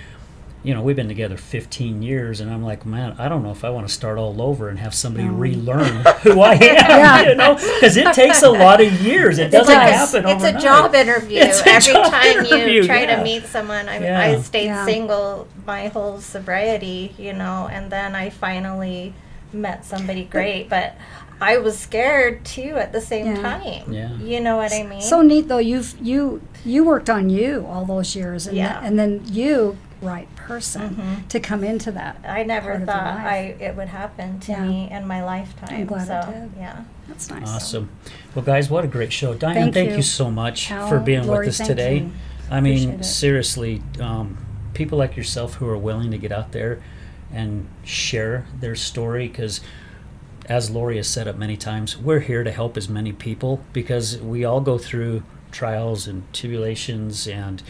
you know, we've been together 15 years, and I'm like, man, I don't know if I want to start all over and have somebody relearn who I am, Yeah. you know, because it takes a lot of years. It doesn't does. happen It's overnight. a job interview. It's a Every job time interview, you try yeah. to meet someone, Yeah. I stayed Yeah. single my whole sobriety, you know, and then I finally met somebody great. But I was scared too at the same Yeah. time. Yeah. You know what I mean? So neat though. You worked on you all those years, and Yeah. and then you right person to come into that. I never part of your thought life. it would happen to Yeah. me in my lifetime. I'm glad it so, did. Yeah. That's nice. Awesome. Well, guys, what a great show. Dianne, thank you so much Al, for being Lori, with us thank today. you. I mean, Appreciate it. seriously, people like yourself who are willing to get out there and share their story, because as Lori has said it many times, we're here to help as many people, because we all go through trials and tribulations, and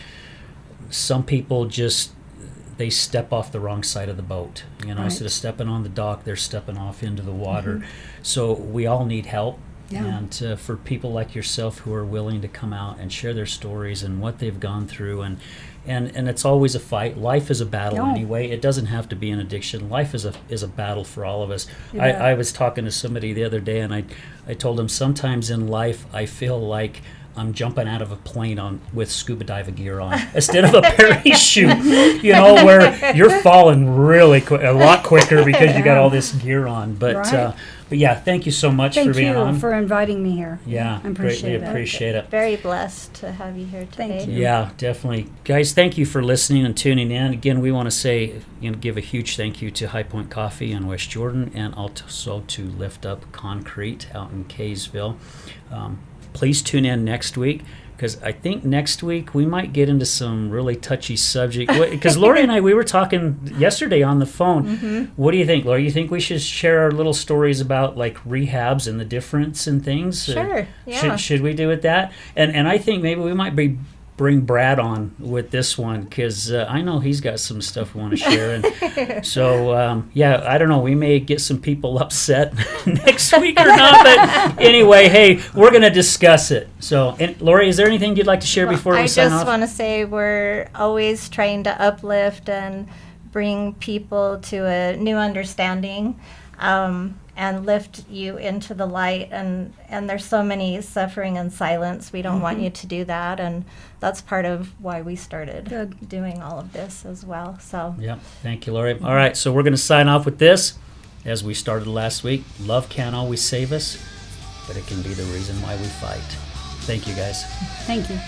some people just, they step off the wrong side of the boat. You know, Right. instead of stepping on the dock, they're stepping off into the water. So we all need help. Yeah. And for people like yourself who are willing to come out and share their stories and what they've gone through, and it's always a fight. Life is a battle No. anyway. It doesn't have to be an addiction. Life is a battle for all of us. You I, bet. I was talking to somebody the other day, and I told them sometimes in life I feel like I'm jumping out of a plane with scuba diving gear on instead of a parachute, you know, where you're falling really quick, a lot quicker because you got all this gear on. But Right. but yeah, thank you so much Thank for being you on. for inviting me here. Yeah, I appreciate greatly it. appreciate it. Very blessed to have you here today. Thank you. Yeah, definitely. Guys, thank you for listening and tuning in. Again, we want to say, give a huge thank you to High Point Coffee in West Jordan, and also to Lift Up Concrete out in Kaysville. Please tune in next week, because I think next week we might get into some really touchy subject. Because Lori and I, we were talking yesterday on the phone. What do you think, Lori? You think we should share our little stories about like rehabs and the difference and things? Sure, yeah. Should we do it that? And I think maybe we might bring Brad on with this one, because I know he's got some stuff we want to share. And so, yeah, I don't know. We may get some people upset next week or not. But anyway, hey, we're going to discuss it. So, and Lori, is there anything you'd like to share before we I sign just off? want to say we're always trying to uplift and bring people to a new understanding, and lift you into the light. And there's so many suffering in silence. We don't want you to do that. And that's part of why we started Good. doing all of this as well. So Yep. Thank you, Lori. All right, so we're going to sign off with this, as we started last week. Love can't always save us, but it can be the reason why we fight. Thank you, guys. Thank you.